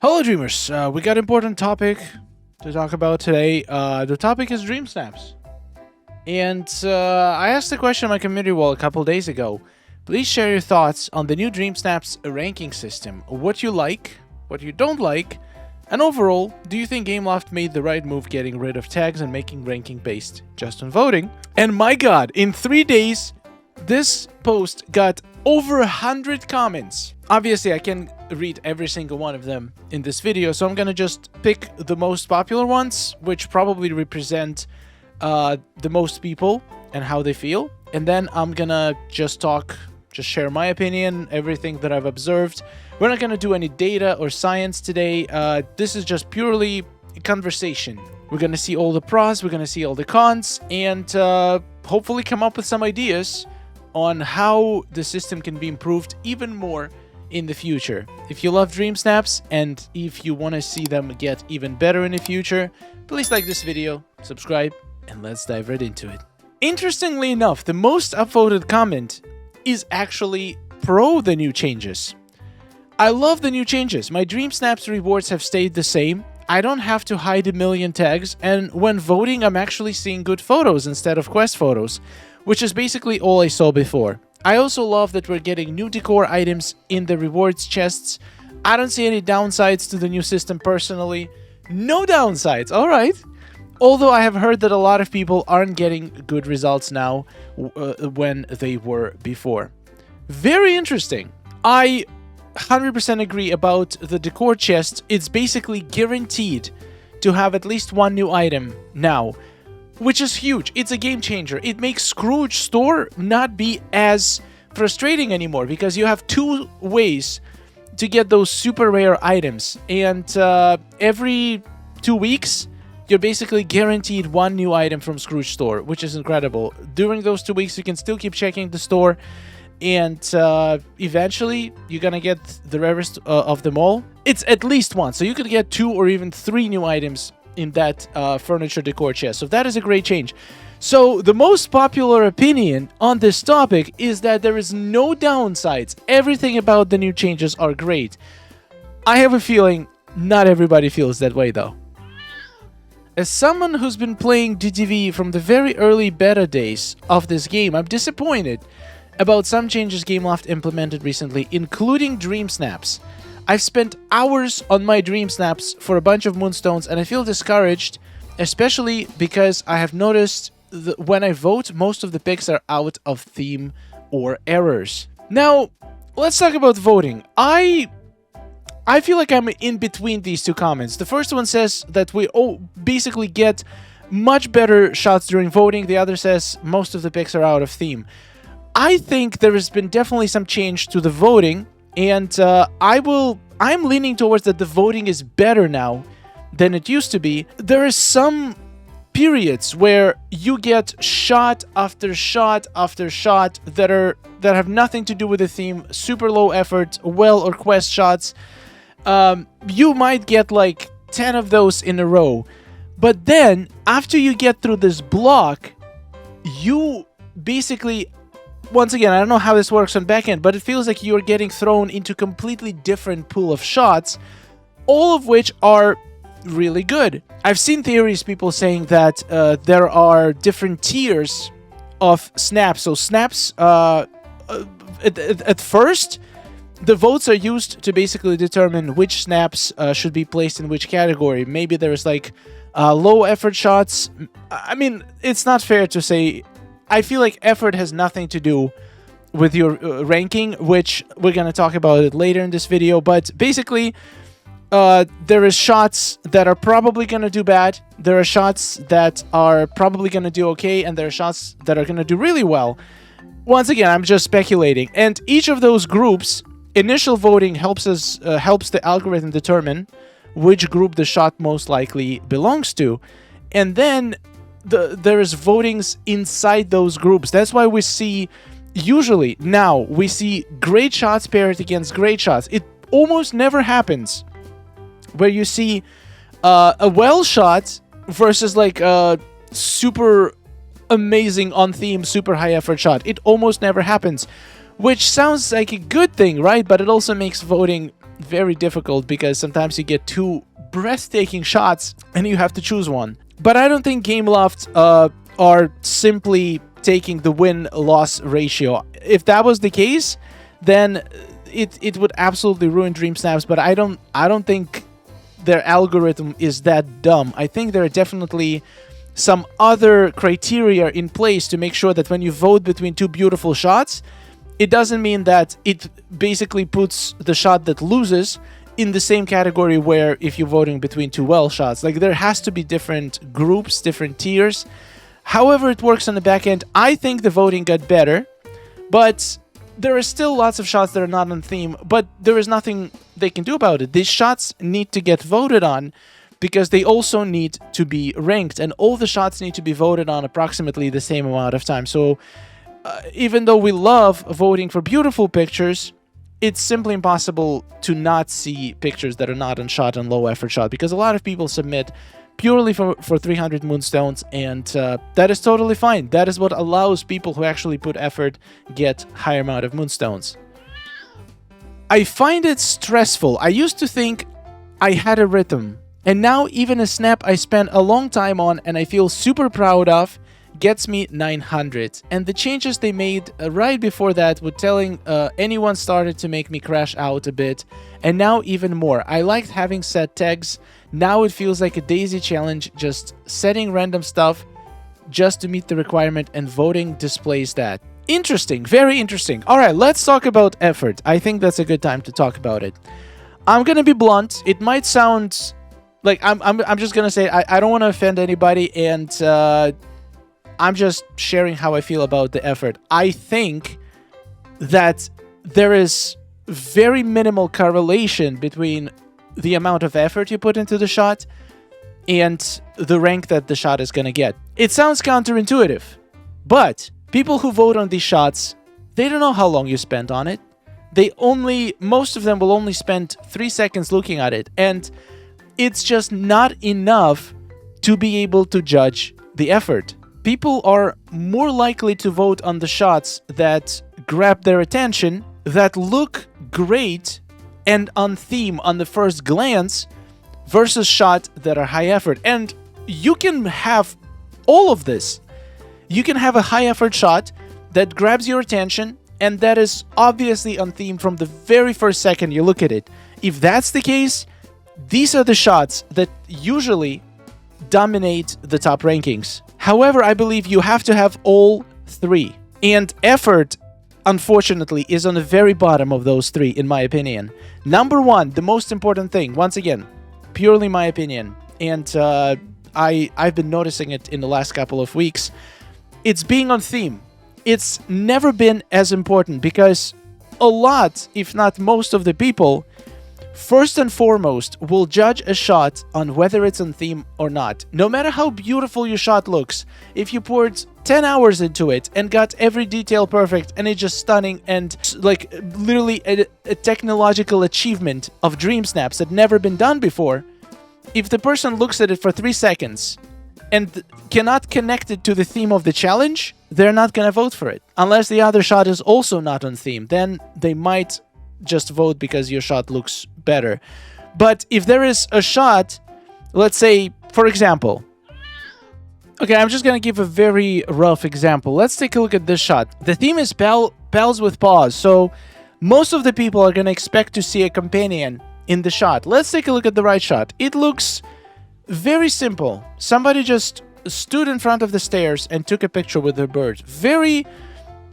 Hello, dreamers. We got important topic to talk about today. The topic is Dreamsnaps, and I asked the question on my community wall a couple days ago. Please share your thoughts on the new Dreamsnaps ranking system. What you like, what you don't like, and overall, do you think Gameloft made the right move getting rid of tags and making ranking based just on voting? And my God, in 3 days, this post got over 100 comments. Obviously, I can read every single one of them in this video, so I'm gonna just pick the most popular ones, which probably represent the most people and how they feel. And then I'm gonna just share my opinion, everything that I've observed. We're not gonna do any data or science today. This is just purely conversation. We're gonna see all the pros, we're gonna see all the cons, and hopefully come up with some ideas on how the system can be improved even more in the future. If you love Dreamsnaps and if you want to see them get even better in the future, please like this video, subscribe, and let's dive right into it. Interestingly enough, the most upvoted comment is actually pro the new changes. I love the new changes. My Dreamsnaps rewards have stayed the same. I don't have to hide a million tags, and when voting, I'm actually seeing good photos instead of quest photos, which is basically all I saw before. I also love that we're getting new decor items in the rewards chests. I don't see any downsides to the new system personally. No downsides, alright. Although I have heard that a lot of people aren't getting good results now when they were before. Very interesting. I 100% agree about the decor chest. It's basically guaranteed to have at least one new item now, which is huge. It's a game changer. It makes Scrooge store not be as frustrating anymore because you have two ways to get those super rare items, and every 2 weeks you're basically guaranteed one new item from Scrooge store, which is incredible. During those 2 weeks you can still keep checking the store, and eventually you're gonna get the rarest of them all. It's at least one, so you could get 2 or even 3 new items in that furniture decor chest. So that is a great change. So the most popular opinion on this topic is that there is no downsides. Everything about the new changes are great. I have a feeling not everybody feels that way though. As someone who's been playing DDV from the very early beta days of this game, I'm disappointed about some changes Gameloft implemented recently, including Dreamsnaps. I've spent hours on my Dreamsnaps for a bunch of moonstones, and I feel discouraged, especially because I have noticed that when I vote, most of the picks are out of theme or errors. Now, let's talk about voting. I feel like I'm in between these two comments. The first one says that we basically get much better shots during voting. The other says most of the picks are out of theme. I think there has been definitely some change to the voting, and I'm leaning towards that the voting is better now than it used to be. There is some periods where you get shot after shot after shot that have nothing to do with the theme, super low effort, well or quest shots. You might get like 10 of those in a row, but then after you get through this block, you basically, once again, I don't know how this works on backend, but it feels like you're getting thrown into a completely different pool of shots, all of which are really good. I've seen theories, people saying that there are different tiers of snaps. So snaps, at first, the votes are used to basically determine which snaps should be placed in which category. Maybe there's like low effort shots. I mean, it's not fair to say. I feel like effort has nothing to do with your ranking, which we're going to talk about it later in this video. But basically, there is shots that are probably going to do bad. There are shots that are probably going to do okay. And there are shots that are going to do really well. Once again, I'm just speculating. And each of those groups, initial voting helps the algorithm determine which group the shot most likely belongs to. And then there is votings inside those groups. That's why we see, usually now, we see great shots paired against great shots. It almost never happens where you see a well shot versus like a super amazing on theme, super high effort shot. It almost never happens, which sounds like a good thing, right? But it also makes voting very difficult because sometimes you get two breathtaking shots and you have to choose one. But I don't think Gameloft are simply taking the win-loss ratio. If that was the case, then it would absolutely ruin Dreamsnaps, but I don't think their algorithm is that dumb. I think there are definitely some other criteria in place to make sure that when you vote between two beautiful shots, it doesn't mean that it basically puts the shot that loses in the same category where if you're voting between two well shots. Like, there has to be different groups, different tiers. However it works on the back end, I think the voting got better, but there are still lots of shots that are not on theme, but there is nothing they can do about it. These shots need to get voted on because they also need to be ranked, and all the shots need to be voted on approximately the same amount of time. So even though we love voting for beautiful pictures, it's simply impossible to not see pictures that are not on shot and low effort shot, because a lot of people submit purely for 300 moonstones, and that is totally fine. That is what allows people who actually put effort get higher amount of moonstones. I find it stressful. I used to think I had a rhythm, and now even a snap I spent a long time on and I feel super proud of gets me 900. And the changes they made right before that with telling anyone started to make me crash out a bit, and now even more. I liked having set tags. Now it feels like a daisy challenge, just setting random stuff just to meet the requirement, and voting displays that. Interesting, very interesting. All right, let's talk about effort. I think that's a good time to talk about it. I'm gonna be blunt. It might sound like I'm just gonna say I don't want to offend anybody, and I'm just sharing how I feel about the effort. I think that there is very minimal correlation between the amount of effort you put into the shot and the rank that the shot is going to get. It sounds counterintuitive, but people who vote on these shots, they don't know how long you spent on it. Most of them will only spend 3 seconds looking at it, and it's just not enough to be able to judge the effort. People are more likely to vote on the shots that grab their attention, that look great and on theme on the first glance, versus shots that are high effort. And you can have all of this. You can have a high effort shot that grabs your attention and that is obviously on theme from the very first second you look at it. If that's the case, these are the shots that usually dominate the top rankings. However, I believe you have to have all three. And effort, unfortunately, is on the very bottom of those three, in my opinion. Number one, the most important thing, once again, purely my opinion, and I've been noticing it in the last couple of weeks, it's being on theme. It's never been as important because a lot, if not most of the people, first and foremost, will judge a shot on whether it's on theme or not. No matter how beautiful your shot looks, if you poured 10 hours into it and got every detail perfect and it's just stunning and like literally a technological achievement of Dreamsnaps that never been done before, if the person looks at it for 3 seconds and cannot connect it to the theme of the challenge, they're not gonna vote for it. Unless the other shot is also not on theme, then they might just vote because your shot looks better. But if there is a shot, let's say, for example, okay, I'm just gonna give a very rough example. Let's take a look at this shot. The theme is pals with paws, so most of the people are gonna expect to see a companion in the shot. Let's take a look at the right shot. It looks very simple. Somebody just stood in front of the stairs and took a picture with their bird. Very,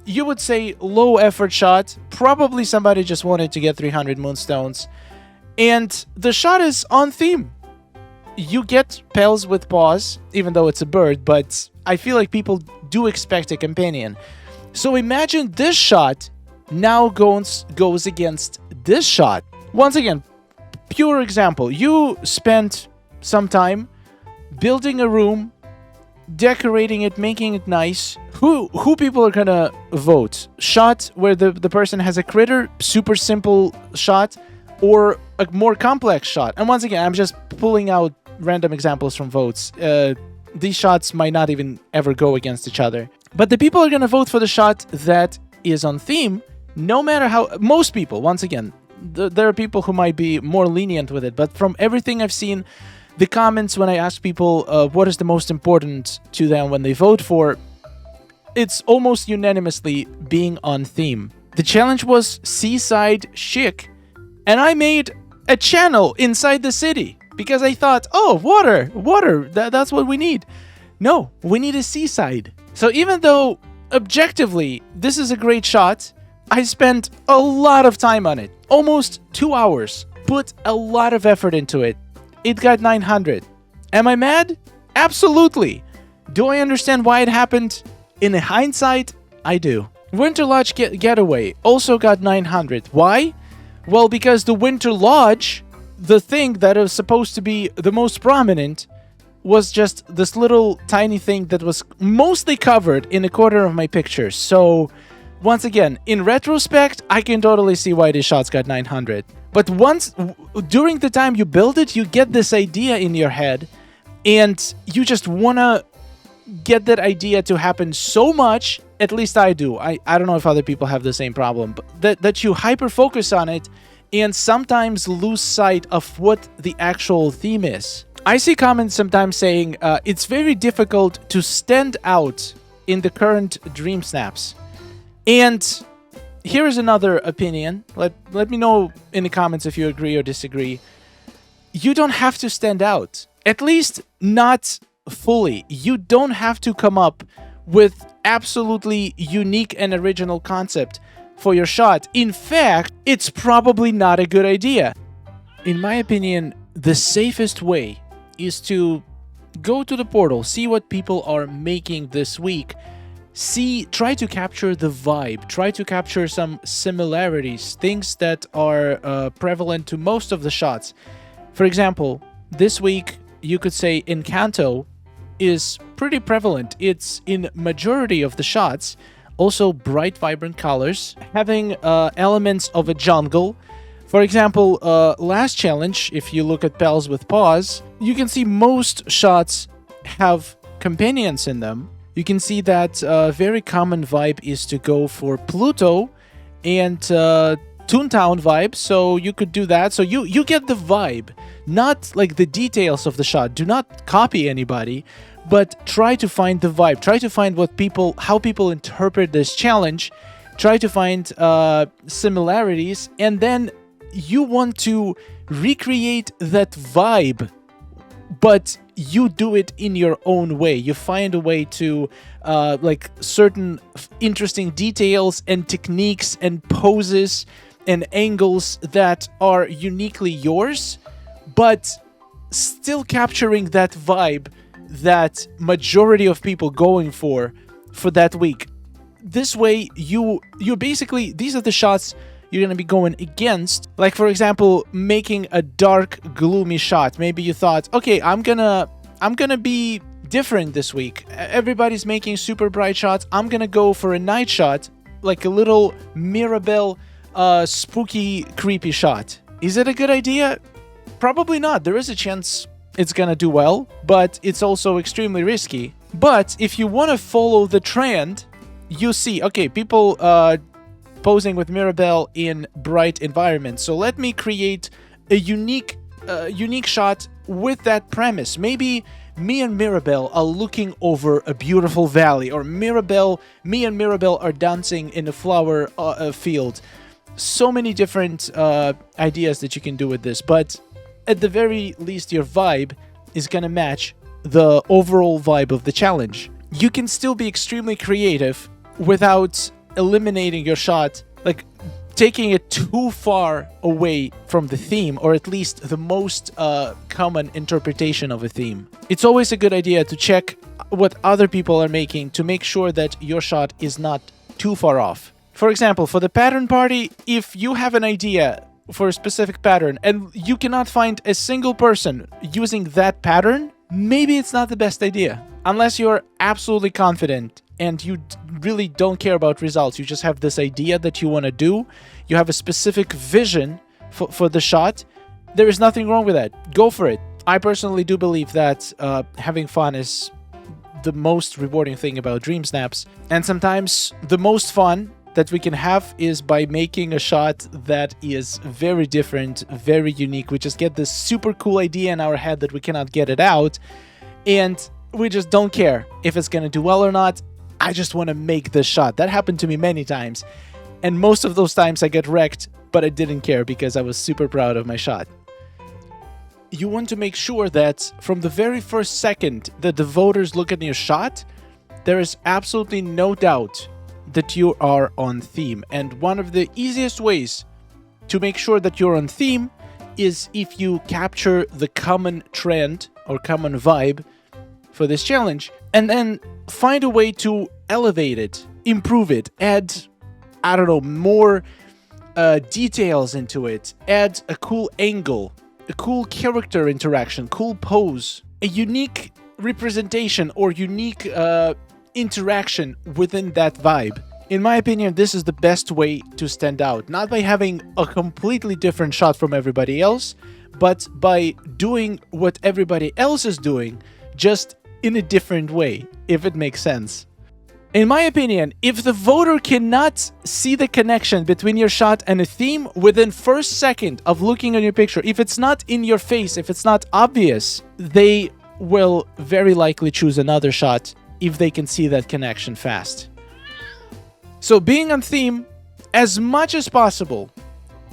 you would say, low effort shot. Probably somebody just wanted to get 300 moonstones. And the shot is on theme. You get pals with paws, even though it's a bird, but I feel like people do expect a companion. So imagine this shot now goes against this shot. Once again, pure example. You spent some time building a room, decorating it, making it nice. Who people are gonna vote? Shot where the person has a critter, super simple shot, or a more complex shot? And once again, I'm just pulling out random examples from votes. These shots might not even ever go against each other. But the people are gonna vote for the shot that is on theme, no matter how... Most people, once again, there are people who might be more lenient with it, but from everything I've seen, the comments when I ask people what is the most important to them when they vote for, it's almost unanimously being on theme. The challenge was seaside chic, and I made a channel inside the city because I thought, oh, water, that's what we need. No, we need a seaside. So even though objectively this is a great shot, I spent a lot of time on it, almost 2 hours, put a lot of effort into it. It got 900. Am I mad? Absolutely. Do I understand why it happened? In hindsight, I do. Winter Lodge Getaway also got 900. Why? Well, because the Winter Lodge, the thing that is supposed to be the most prominent, was just this little tiny thing that was mostly covered in a quarter of my pictures. So, once again, in retrospect, I can totally see why these shots got 900. But during the time you build it, you get this idea in your head, and you just wanna get that idea to happen so much. At least I do. I don't know if other people have the same problem, but that you hyper focus on it and sometimes lose sight of what the actual theme is. I see comments sometimes saying it's very difficult to stand out in the current Dreamsnaps. And here is another opinion. Let me know in the comments if you agree or disagree. You don't have to stand out. At least not fully. You don't have to come up with absolutely unique and original concept for your shot. In fact, it's probably not a good idea. In my opinion, the safest way is to go to the portal, see what people are making this week, try to capture the vibe, try to capture some similarities, things that are prevalent to most of the shots. For example, this week, you could say Encanto is pretty prevalent. It's in majority of the shots. Also bright, vibrant colors, having elements of a jungle. For example, last challenge, if you look at Pals with Paws, you can see most shots have companions in them. You can see that a very common vibe is to go for Pluto and Toontown vibe, so you could do that. So you get the vibe, not like the details of the shot. Do not copy anybody, but try to find the vibe. Try to find how people interpret this challenge. Try to find similarities, and then you want to recreate that vibe, but you do it in your own way. You find a way to like certain interesting details and techniques and poses and angles that are uniquely yours, but still capturing that vibe that majority of people going for that week. This way, you basically, these are the shots you're gonna be going against. Like, for example, making a dark, gloomy shot. Maybe you thought, okay, I'm gonna be different this week. Everybody's making super bright shots. I'm gonna go for a night shot, like a little Mirabelle, spooky, creepy shot. Is it a good idea? Probably not. There is a chance it's gonna do well, but it's also extremely risky. But if you want to follow the trend, you see, okay, people posing with Mirabelle in bright environments. So let me create a unique shot with that premise. Maybe me and Mirabelle are looking over a beautiful valley, or me and Mirabelle are dancing in a flower field. So many different ideas that you can do with this, but at the very least, your vibe is gonna match the overall vibe of the challenge. You can still be extremely creative without eliminating your shot, like taking it too far away from the theme, or at least the most common interpretation of a theme. It's always a good idea to check what other people are making to make sure that your shot is not too far off. For example, for the pattern party, if you have an idea for a specific pattern and you cannot find a single person using that pattern, maybe it's not the best idea. Unless you're absolutely confident and you really don't care about results. You just have this idea that you want to do. You have a specific vision for the shot. There is nothing wrong with that. Go for it. I personally do believe that having fun is the most rewarding thing about Dreamsnaps. And sometimes the most fun that we can have is by making a shot that is very different, very unique. We just get this super cool idea in our head that we cannot get it out, and we just don't care if it's gonna do well or not. I just want to make this shot. That happened to me many times, and most of those times I get wrecked, but I didn't care because I was super proud of my shot. You want to make sure that from the very first second that the voters look at your shot, there is absolutely no doubt that you are on theme. And one of the easiest ways to make sure that you're on theme is if you capture the common trend or common vibe for this challenge, and then find a way to elevate it, improve it, add, I don't know, more details into it, add a cool angle, a cool character interaction, cool pose, a unique representation or unique interaction within that vibe. In my opinion, this is the best way to stand out, not by having a completely different shot from everybody else, but by doing what everybody else is doing, just in a different way, if it makes sense. In my opinion, if the voter cannot see the connection between your shot and a theme within first second of looking at your picture, if it's not in your face, if it's not obvious, they will very likely choose another shot if they can see that connection fast. So being on theme as much as possible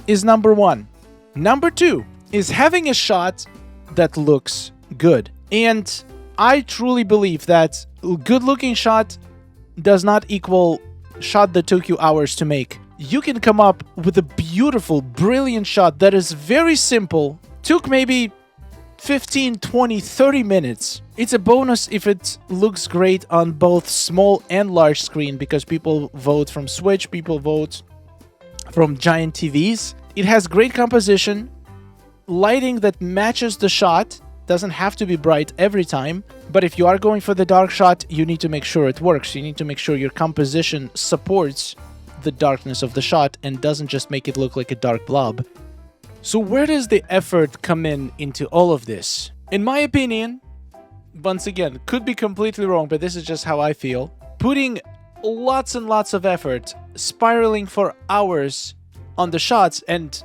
is number one. Number two is having a shot that looks good. And I truly believe that a good-looking shot does not equal shot that took you hours to make. You can come up with a beautiful, brilliant shot that is very simple, took maybe 15, 20, 30 minutes. It's a bonus if it looks great on both small and large screen, because people vote from Switch, people vote from giant TVs. It has great composition, lighting that matches the shot. Doesn't have to be bright every time, but if you are going for the dark shot, you need to make sure it works. You need to make sure your composition supports the darkness of the shot and doesn't just make it look like a dark blob. So where does the effort come into all of this? In my opinion, once again, could be completely wrong, but this is just how I feel. Putting lots and lots of effort, spiraling for hours on the shots, and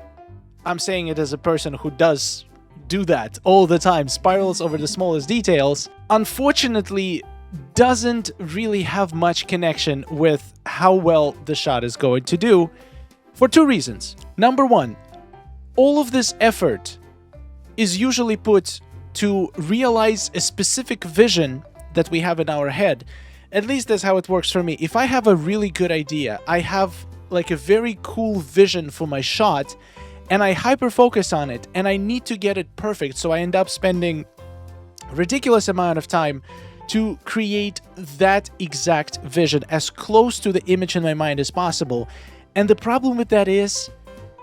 I'm saying it as a person who does do that all the time, spirals over the smallest details, unfortunately doesn't really have much connection with how well the shot is going to do, for two reasons. Number one, all of this effort is usually put to realize a specific vision that we have in our head. At least that's how it works for me. If I have a really good idea, I have like a very cool vision for my shot, and I hyper-focus on it, and I need to get it perfect, so I end up spending a ridiculous amount of time to create that exact vision, as close to the image in my mind as possible. And the problem with that is,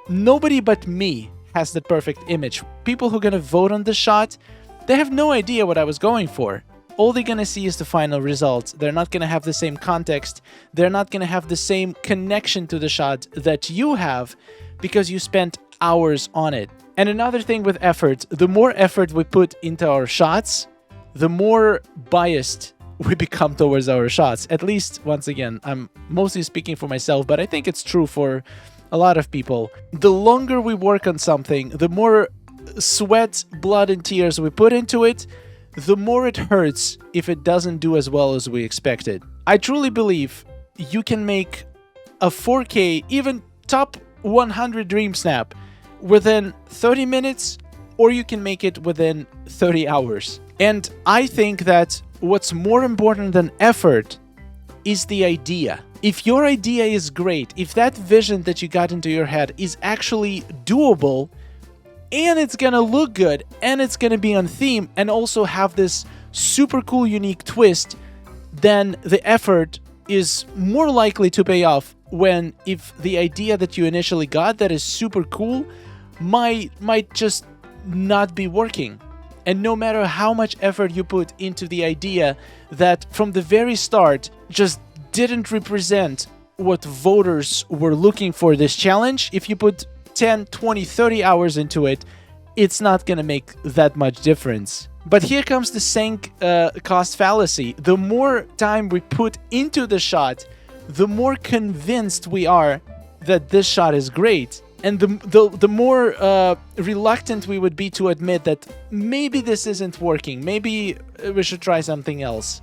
nobody but me has the perfect image. People who are gonna vote on the shot, they have no idea what I was going for. All they're gonna see is the final result. They're not gonna have the same context. They're not gonna have the same connection to the shot that you have, because you spent hours on it. And another thing with effort, the more effort we put into our shots, the more biased we become towards our shots. At least, once again, I'm mostly speaking for myself, but I think it's true for a lot of people. The longer we work on something, the more sweat, blood, and tears we put into it, the more it hurts if it doesn't do as well as we expected. I truly believe you can make a 4K, even top 100 Dreamsnap within 30 minutes, or you can make it within 30 hours. And I think that what's more important than effort is the idea. If your idea is great, if that vision that you got into your head is actually doable, and it's gonna look good, and it's gonna be on theme, and also have this super cool, unique twist, then the effort is more likely to pay off when if the idea that you initially got that is super cool might just not be working. And no matter how much effort you put into the idea that from the very start just didn't represent what voters were looking for this challenge, if you put 10, 20, 30 hours into it, it's not gonna make that much difference. But here comes the sunk cost fallacy. The more time we put into the shot, the more convinced we are that this shot is great. And the more reluctant we would be to admit that maybe this isn't working. Maybe we should try something else.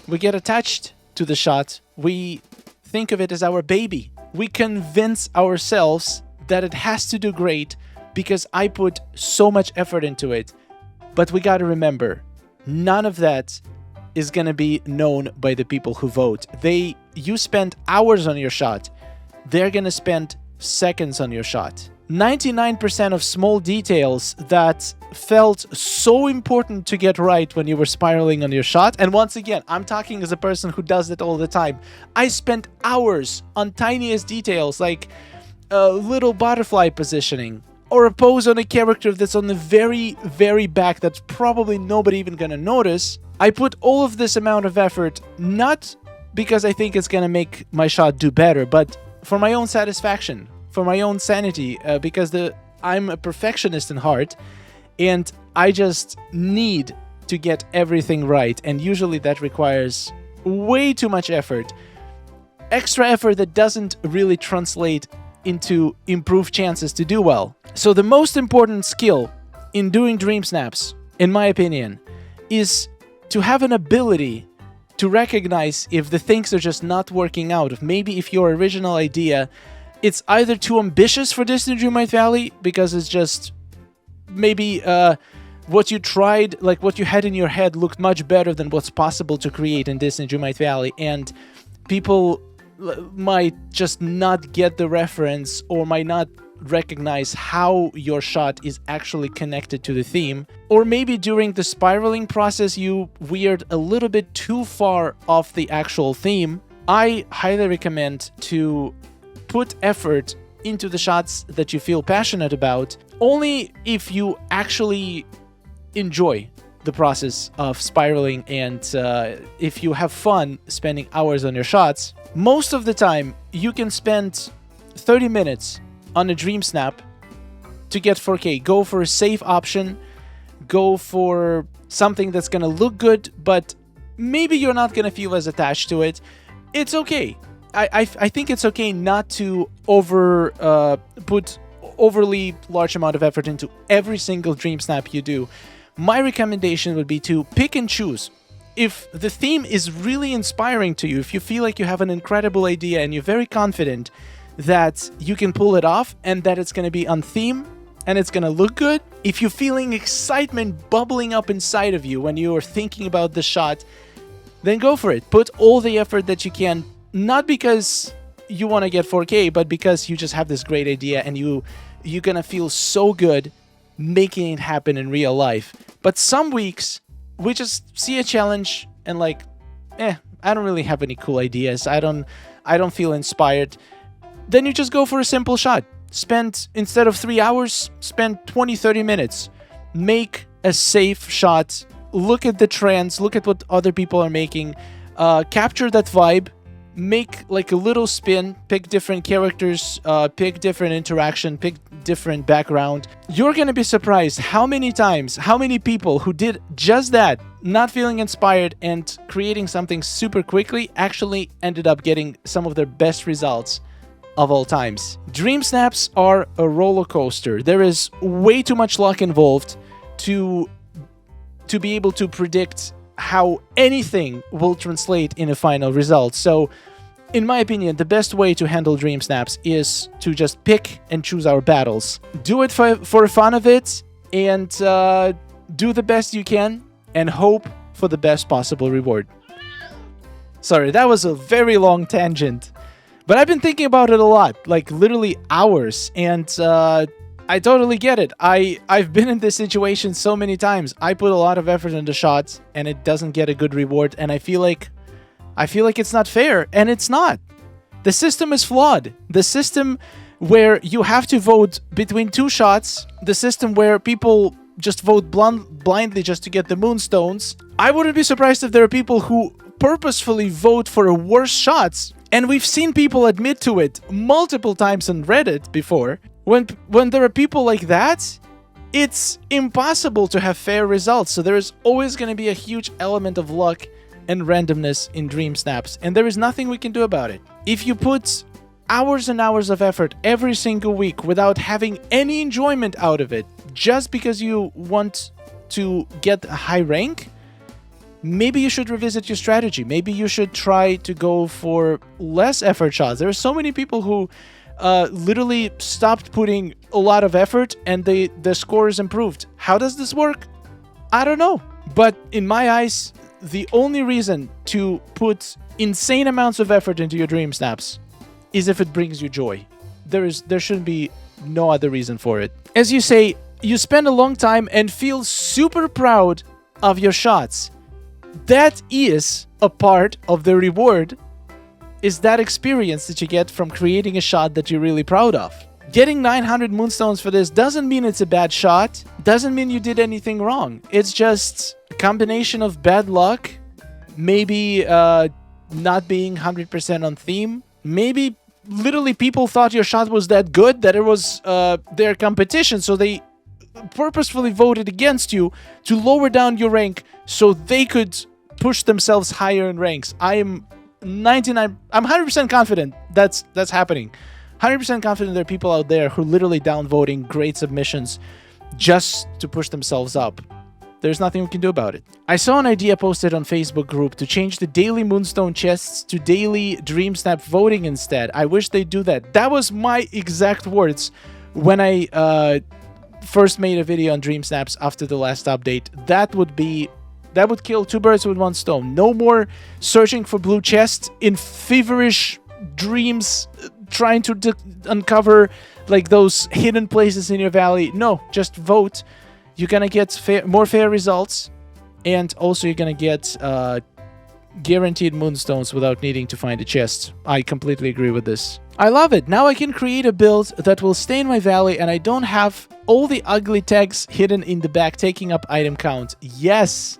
We get attached to the shot. We think of it as our baby. We convince ourselves that it has to do great because I put so much effort into it. But we got to remember, none of that is going to be known by the people who vote. You spent hours on your shot. They're going to spend seconds on your shot. 99% of small details that felt so important to get right when you were spiraling on your shot. And once again, I'm talking as a person who does it all the time. I spent hours on tiniest details like a little butterfly positioning or a pose on a character that's on the very, very back that's probably nobody even gonna notice. I put all of this amount of effort, not because I think it's gonna make my shot do better, but for my own satisfaction, for my own sanity, because I'm a perfectionist in heart, and I just need to get everything right, and usually that requires way too much effort. Extra effort that doesn't really translate into improved chances to do well. So the most important skill in doing Dreamsnaps, in my opinion, is to have an ability to recognize if the things are just not working out. If maybe if your original idea, it's either too ambitious for Disney Dreamlight Valley because it's just maybe what you tried, like what you had in your head looked much better than what's possible to create in Disney Dreamlight Valley, and people might just not get the reference or might not recognize how your shot is actually connected to the theme. Or maybe during the spiraling process you veered a little bit too far off the actual theme. I highly recommend to put effort into the shots that you feel passionate about only if you actually enjoy the process of spiraling, and if you have fun spending hours on your shots. Most of the time, you can spend 30 minutes on a Dream Snap to get 4K. Go for a safe option. Go for something that's going to look good, but maybe you're not going to feel as attached to it. It's okay. I think it's okay not to put overly large amount of effort into every single Dream Snap you do. My recommendation would be to pick and choose. If the theme is really inspiring to you, if you feel like you have an incredible idea and you're very confident that you can pull it off and that it's going to be on theme and it's going to look good, if you're feeling excitement bubbling up inside of you when you're thinking about the shot, then go for it. Put all the effort that you can, not because you want to get 4K, but because you just have this great idea and you're going to feel so good making it happen in real life. But some weeks, we just see a challenge and like, I don't really have any cool ideas. I don't feel inspired. Then you just go for a simple shot. Instead of 3 hours, spend 20-30 minutes. Make a safe shot. Look at the trends. Look at what other people are making. Capture that vibe. Make like a little spin. Pick different characters. Pick different interaction. Pick different background. You're gonna be surprised how many people who did just that, not feeling inspired and creating something super quickly, actually ended up getting some of their best results of all times. Dream Snaps are a roller coaster. There is way too much luck involved to be able to predict how anything will translate in a final result. So in my opinion, the best way to handle Dream Snaps is to just pick and choose our battles. Do it for fun of it, and do the best you can, and hope for the best possible reward. Sorry, that was a very long tangent. But I've been thinking about it a lot, like literally hours, and I totally get it. I've been in this situation so many times. I put a lot of effort into shots, and it doesn't get a good reward, and I feel like it's not fair, and it's not. The system is flawed. The system where you have to vote between two shots, the system where people just vote blindly just to get the moonstones. I wouldn't be surprised if there are people who purposefully vote for worse shots, and we've seen people admit to it multiple times on Reddit before. When there are people like that, it's impossible to have fair results, so there is always going to be a huge element of luck and randomness in Dreamsnaps, and there is nothing we can do about it. If you put hours and hours of effort every single week without having any enjoyment out of it, just because you want to get a high rank, maybe you should revisit your strategy. Maybe you should try to go for less effort shots. There are so many people who literally stopped putting a lot of effort and the score is improved. How does this work? I don't know. But in my eyes, the only reason to put insane amounts of effort into your Dreamsnaps is if it brings you joy. There shouldn't be no other reason for it. As you say, you spend a long time and feel super proud of your shots. That is a part of the reward, is that experience that you get from creating a shot that you're really proud of. Getting 900 moonstones for this doesn't mean it's a bad shot, doesn't mean you did anything wrong. It's just a combination of bad luck, maybe not being 100% on theme, maybe literally people thought your shot was that good that it was their competition, so they purposefully voted against you to lower down your rank so they could push themselves higher in ranks. I'm 100% confident that's happening. 100% confident there are people out there who literally downvoting great submissions just to push themselves up. There's nothing we can do about it. I saw an idea posted on Facebook group to change the daily moonstone chests to daily Dreamsnap voting instead. I wish they'd do that. That was my exact words when I first made a video on Dreamsnaps after the last update. That would kill two birds with one stone. No more searching for blue chests in feverish dreams, trying to uncover like those hidden places in your valley. No, just vote. You're gonna get more fair results, and also you're gonna get guaranteed moonstones without needing to find a chest. I completely agree with this. I love it. Now I can create a build that will stay in my valley and I don't have all the ugly tags hidden in the back taking up item count. Yes!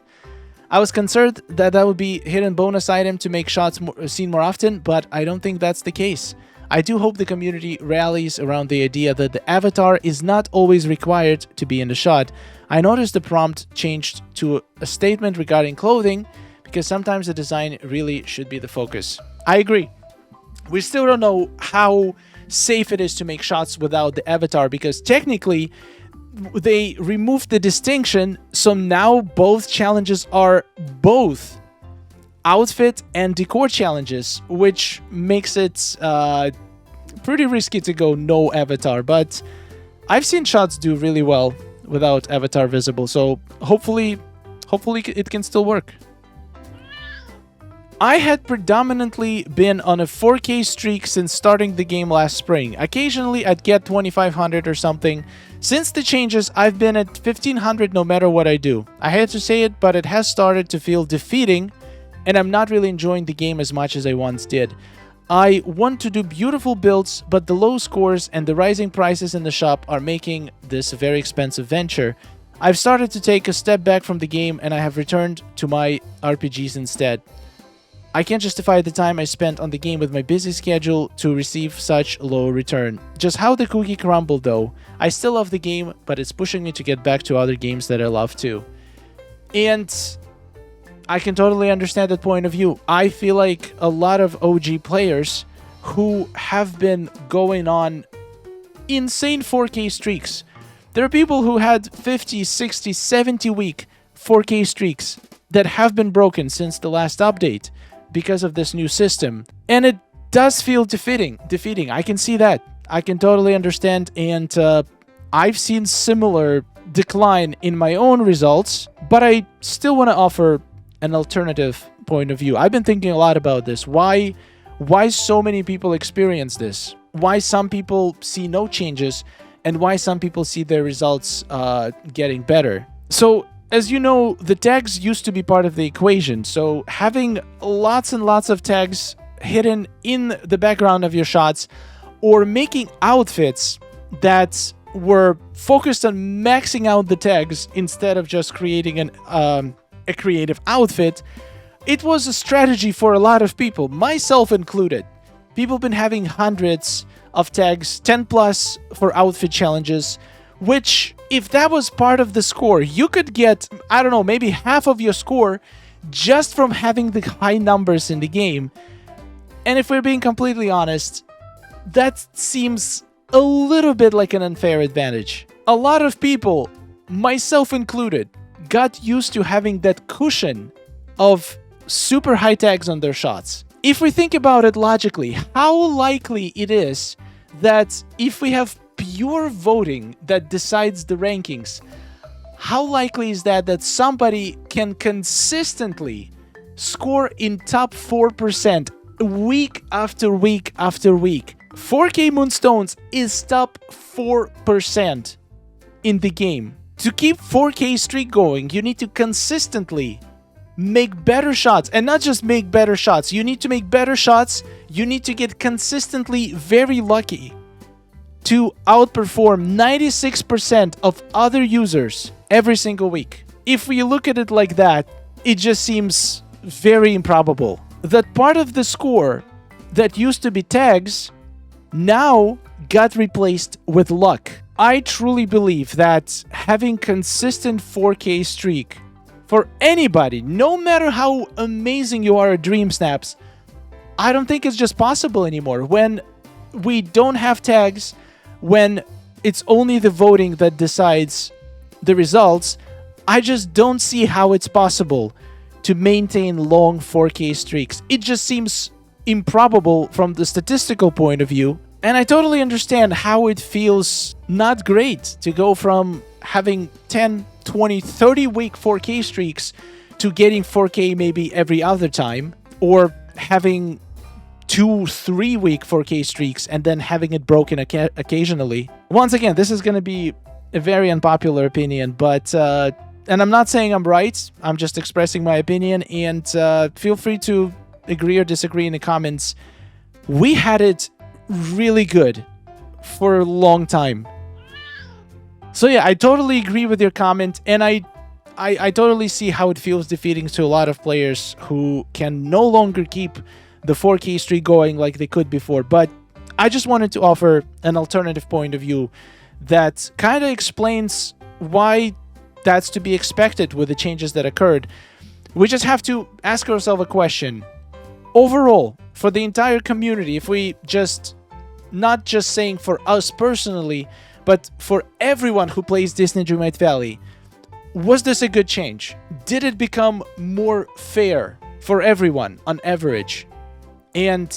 I was concerned that would be hidden bonus item to make shots seen more often, but I don't think that's the case. I do hope the community rallies around the idea that the avatar is not always required to be in the shot. I noticed the prompt changed to a statement regarding clothing, because sometimes the design really should be the focus. I agree. We still don't know how safe it is to make shots without the avatar, because technically they removed the distinction, so now both challenges are both outfit and decor challenges, which makes it pretty risky to go no avatar, but I've seen shots do really well without avatar visible, so hopefully it can still work. I had predominantly been on a 4K streak since starting the game last spring. Occasionally I'd get 2500 or something. Since the changes, I've been at 1500 no matter what I do. I hate to say it, but it has started to feel defeating, and I'm not really enjoying the game as much as I once did. I want to do beautiful builds, but the low scores and the rising prices in the shop are making this a very expensive venture. I've started to take a step back from the game and I have returned to my RPGs instead. I can't justify the time I spent on the game with my busy schedule to receive such low return. Just how the cookie crumbled though. I still love the game, but it's pushing me to get back to other games that I love too. And I can totally understand that point of view. I feel like a lot of OG players who have been going on insane 4K streaks. There are people who had 50, 60, 70 week 4K streaks that have been broken since the last update because of this new system. And it does feel defeating. I can see that. I can totally understand. And I've seen similar decline in my own results, but I still want to offer an alternative point of view. I've been thinking a lot about this. Why so many people experience this? Why some people see no changes and why some people see their results getting better? So, as you know, the tags used to be part of the equation, so having lots and lots of tags hidden in the background of your shots, or making outfits that were focused on maxing out the tags instead of just creating a creative outfit, it was a strategy for a lot of people, myself included. People have been having hundreds of tags, 10 plus for outfit challenges, which, if that was part of the score, you could get, I don't know, maybe half of your score just from having the high numbers in the game. And if we're being completely honest, that seems a little bit like an unfair advantage. A lot of people, myself included, got used to having that cushion of super high tags on their shots. If we think about it logically, how likely it is that if we have pure voting that decides the rankings, how likely is that somebody can consistently score in top 4% week after week after week? 4K Moonstones is top 4% in the game. To keep 4K streak going, you need to consistently make better shots, and not just make better shots. You need to make better shots. You need to get consistently very lucky to outperform 96% of other users every single week. If we look at it like that, it just seems very improbable that part of the score that used to be tags now got replaced with luck. I truly believe that having consistent 4K streak for anybody, no matter how amazing you are at Dreamsnaps, I don't think it's just possible anymore. When we don't have tags, when it's only the voting that decides the results, I just don't see how it's possible to maintain long 4K streaks. It just seems improbable from the statistical point of view. And I totally understand how it feels not great to go from having 10, 20, 30 week 4K streaks to getting 4K maybe every other time, or having 2-3 week 4K streaks and then having it broken occasionally. Once again, this is going to be a very unpopular opinion, but and I'm not saying I'm right, I'm just expressing my opinion, and feel free to agree or disagree in the comments. We had it really good for a long time. So yeah, I totally agree with your comment, and I totally see how it feels defeating to a lot of players who can no longer keep the 4K streak going like they could before. But I just wanted to offer an alternative point of view that kind of explains why that's to be expected with the changes that occurred. We just have to ask ourselves a question. Overall, for the entire community, if we just, not just saying for us personally, but for everyone who plays Disney Dreamlight Valley, was this a good change? Did it become more fair for everyone on average? And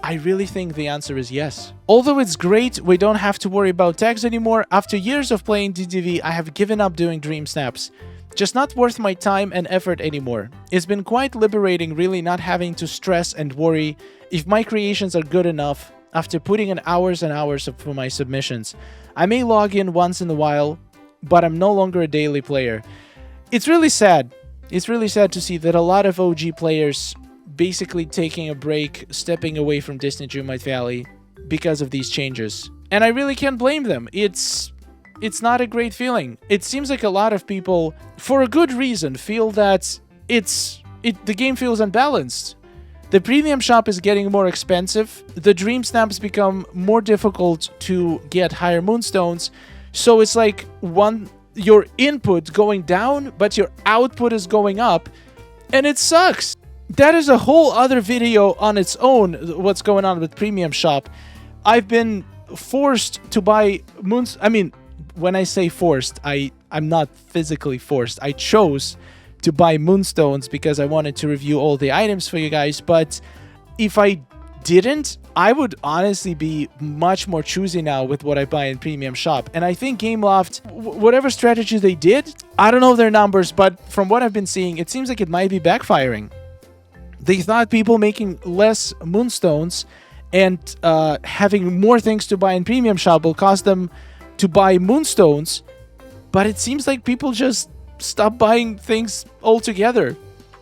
I really think the answer is yes. Although it's great, we don't have to worry about tags anymore. After years of playing DDV, I have given up doing Dreamsnaps. Just not worth my time and effort anymore. It's been quite liberating really not having to stress and worry if my creations are good enough after putting in hours and hours for my submissions. I may log in once in a while, but I'm no longer a daily player. It's really sad. It's really sad to see that a lot of OG players basically taking a break, stepping away from Disney Dreamlight Valley because of these changes. And I really can't blame them. It's not a great feeling. It seems like a lot of people, for a good reason, feel that the game feels unbalanced. The premium shop is getting more expensive. The Dreamsnaps become more difficult to get higher moonstones. So it's like your input going down, but your output is going up, and it sucks. That is a whole other video on its own, what's going on with premium shop. I've been forced to buy moons. I mean, when I say forced, I'm not physically forced. I chose to buy moonstones because I wanted to review all the items for you guys. But if I didn't, I would honestly be much more choosy now with what I buy in premium shop. And I think Gameloft, whatever strategy they did, I don't know their numbers, but from what I've been seeing, it seems like it might be backfiring. They thought people making less moonstones and having more things to buy in premium shop will cause them to buy moonstones, but it seems like people just stop buying things altogether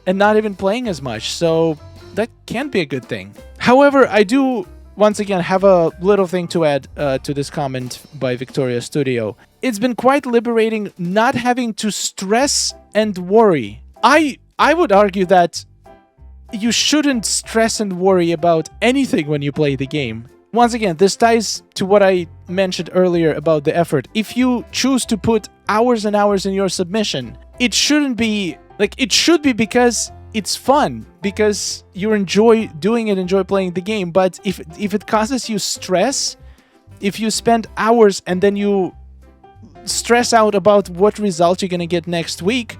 and not even playing as much, so that can't be a good thing. However, I do once again have a little thing to add to this comment by Victoria Studio. It's been quite liberating not having to stress and worry. I would argue that you shouldn't stress and worry about anything when you play the game. Once again, this ties to what I mentioned earlier about the effort. If you choose to put hours and hours in your submission, it shouldn't be Like, it should be because it's fun, because you enjoy doing it, enjoy playing the game. But if it causes you stress, if you spend hours and then you stress out about what result you're going to get next week,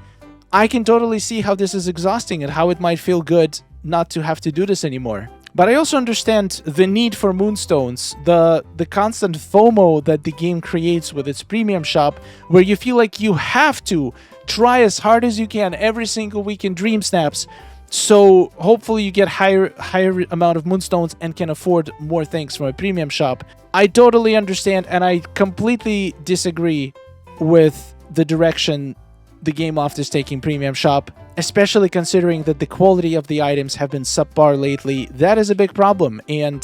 I can totally see how this is exhausting and how it might feel good not to have to do this anymore. But I also understand the need for moonstones, the constant FOMO that the game creates with its premium shop, where you feel like you have to try as hard as you can every single week in Dreamsnaps, so hopefully you get higher amount of moonstones and can afford more things from a premium shop. I totally understand, and I completely disagree with the direction the Game Loft is taking premium shop, especially considering that the quality of the items have been subpar lately. That is a big problem, and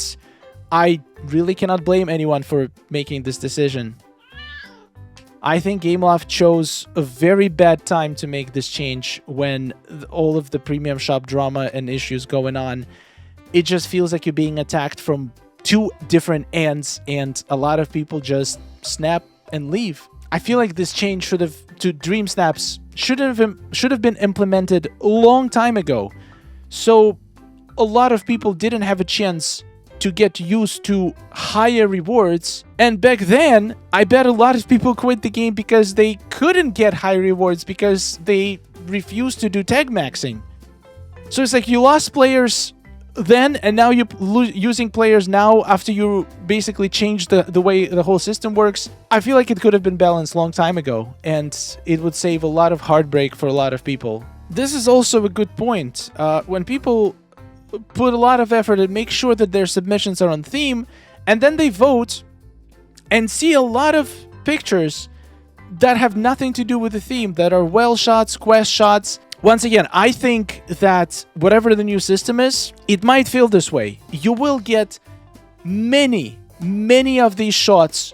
I really cannot blame anyone for making this decision. I think Gameloft chose a very bad time to make this change when all of the premium shop drama and issues going on. It just feels like you're being attacked from two different ends, and a lot of people just snap and leave. I feel like this change to Dreamsnaps should have been implemented a long time ago. So a lot of people didn't have a chance to get used to higher rewards. And back then, I bet a lot of people quit the game because they couldn't get high rewards because they refused to do tag maxing. So it's like you lost players then, and now you're using players now after you basically changed the way the whole system works. I feel like it could have been balanced a long time ago, and it would save a lot of heartbreak for a lot of people. This is also a good point. When people put a lot of effort and make sure that their submissions are on theme, and then they vote and see a lot of pictures that have nothing to do with the theme, that are well shots, quest shots. Once again, I think that whatever the new system is, it might feel this way. You will get many of these shots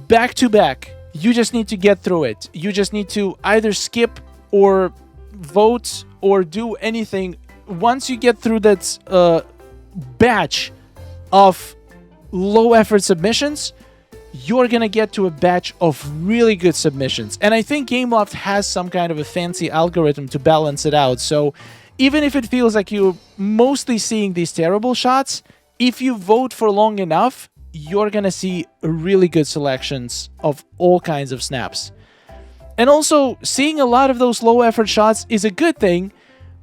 back to back. You just need to get through it. You just need to either skip or vote or do anything. Once you get through that batch of low effort submissions, you're gonna get to a batch of really good submissions. And I think Gameloft has some kind of a fancy algorithm to balance it out. So even if it feels like you're mostly seeing these terrible shots, if you vote for long enough, you're gonna see really good selections of all kinds of snaps. And also, seeing a lot of those low effort shots is a good thing,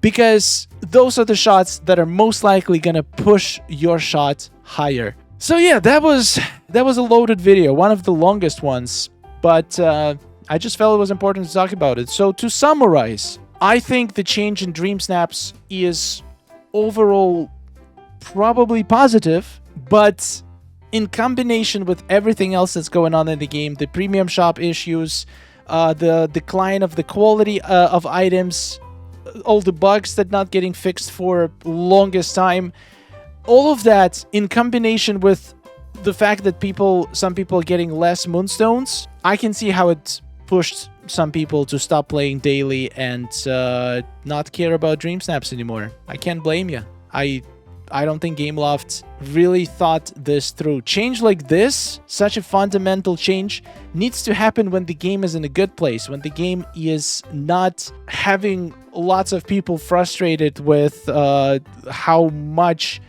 because those are the shots that are most likely gonna push your shot higher. So yeah, that was a loaded video, one of the longest ones, but I just felt it was important to talk about it. So to summarize, I think the change in Dreamsnaps is overall probably positive, but in combination with everything else that's going on in the game, the premium shop issues, the decline of the quality of items, all the bugs that not getting fixed for longest time, all of that in combination with the fact that some people are getting less moonstones, I can see how it pushed some people to stop playing daily and not care about Dreamsnaps anymore. I can't blame you. I don't think Gameloft really thought this through. Change like this, such a fundamental change, needs to happen when the game is in a good place, when the game is not having lots of people frustrated with how much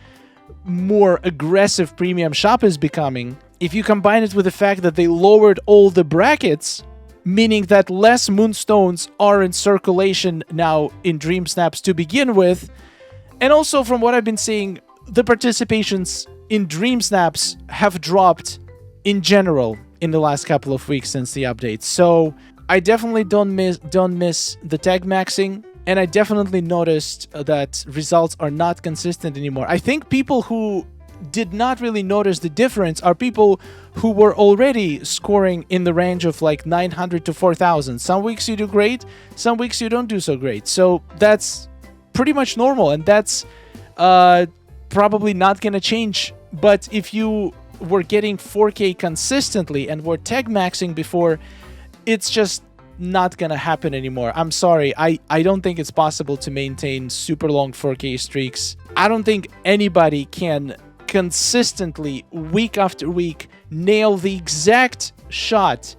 more aggressive premium shop is becoming. If you combine it with the fact that they lowered all the brackets, meaning that less moonstones are in circulation now in Dreamsnaps to begin with, and also from what I've been seeing, the participations in Dreamsnaps have dropped in general in the last couple of weeks since the update. So I definitely don't miss the tag maxing, and I definitely noticed that results are not consistent anymore. I think people who did not really notice the difference are people who were already scoring in the range of like 900 to 4,000. Some weeks you do great, some weeks you don't do so great. So that's pretty much normal, and that's probably not gonna change. But if you were getting 4K consistently and were tag maxing before, it's just not gonna happen anymore. I'm sorry, I don't think it's possible to maintain super long 4K streaks. I don't think anybody can consistently, week after week, nail the exact shot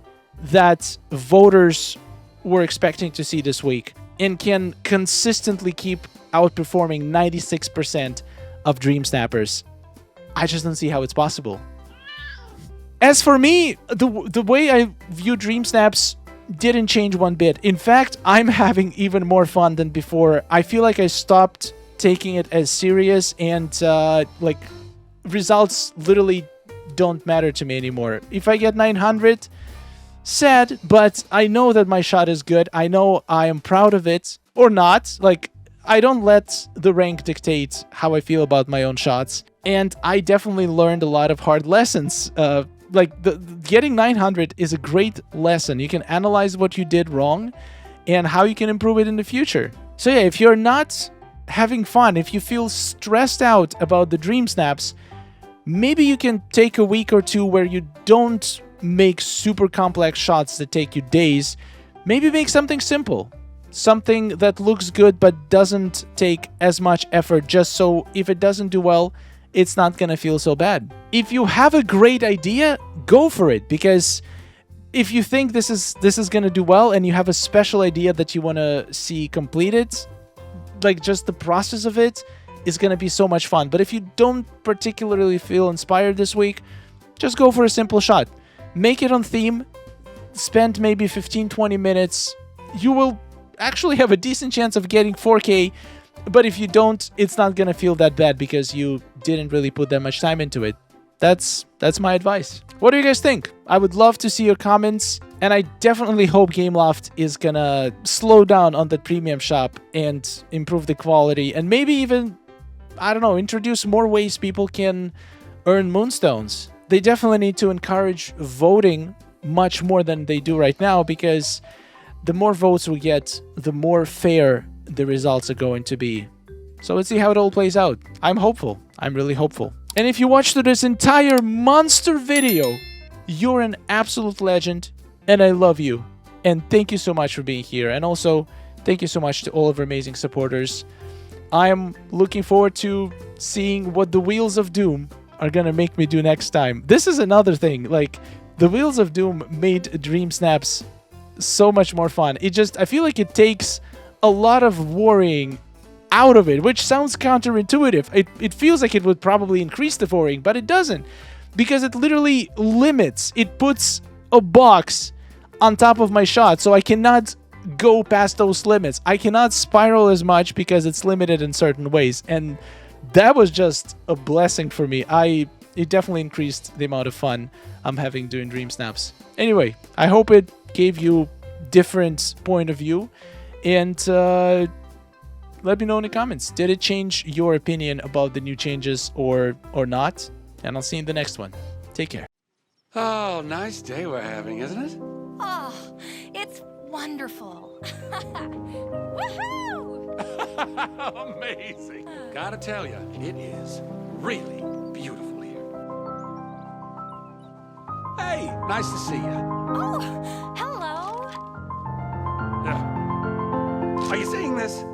that voters were expecting to see this week. and can consistently keep outperforming 96% of Dream Snappers. I just don't see how it's possible. As for me, the way I view Dream Snaps didn't change one bit. In fact, I'm having even more fun than before. I feel like I stopped taking it as serious, and like, results literally don't matter to me anymore. If I get 900, sad, but I know that my shot is good. I know I am proud of it, or not. Like, I don't let the rank dictate how I feel about my own shots, and I definitely learned a lot of hard lessons. Like, getting 900 is a great lesson. You can analyze what you did wrong and how you can improve it in the future. So yeah, if you're not having fun, if you feel stressed out about the Dream Snaps, maybe you can take a week or two where you don't make super complex shots that take you days. Maybe make something simple. Something that looks good but doesn't take as much effort, just so if it doesn't do well, it's not gonna feel so bad. If you have a great idea, go for it, because if you think this is gonna do well and you have a special idea that you want to see completed, like, just the process of it is gonna be so much fun. But if you don't particularly feel inspired this week, just go for a simple shot. Make it on theme, spend maybe 15-20 minutes. You will actually have a decent chance of getting 4K, but if you don't, it's not gonna feel that bad because you didn't really put that much time into it. That's my advice. What do you guys think? I would love to see your comments, and I definitely hope Gameloft is gonna slow down on the premium shop and improve the quality, and maybe even, I don't know, introduce more ways people can earn moonstones. They definitely need to encourage voting much more than they do right now, because the more votes we get, the more fair the results are going to be. So let's see how it all plays out. I'm hopeful. I'm really hopeful. And if you watched through this entire monster video, you're an absolute legend, and I love you. And thank you so much for being here. And also, thank you so much to all of our amazing supporters. I'm looking forward to seeing what the Wheels of Doom are gonna make me do next time. This is another thing. Like, the Wheels of Doom made Dream Snaps so much more fun. I feel like it takes a lot of worrying out of it, which sounds counterintuitive. It feels like it would probably increase the worrying, but it doesn't, because it literally limits. It puts a box on top of my shot, so I cannot go past those limits. I cannot spiral as much because it's limited in certain ways, and that was just a blessing for me. It definitely increased the amount of fun I'm having doing Dream Snaps. Anyway, I hope it gave you different point of view, and let me know in the comments. Did it change your opinion about the new changes or not? And I'll see you in the next one. Take care. Oh, nice day we're having, isn't it? Oh, it's wonderful. Woohoo! Amazing. Gotta tell you, it is really beautiful here. Hey, nice to see you. Oh, hello. Are you seeing this?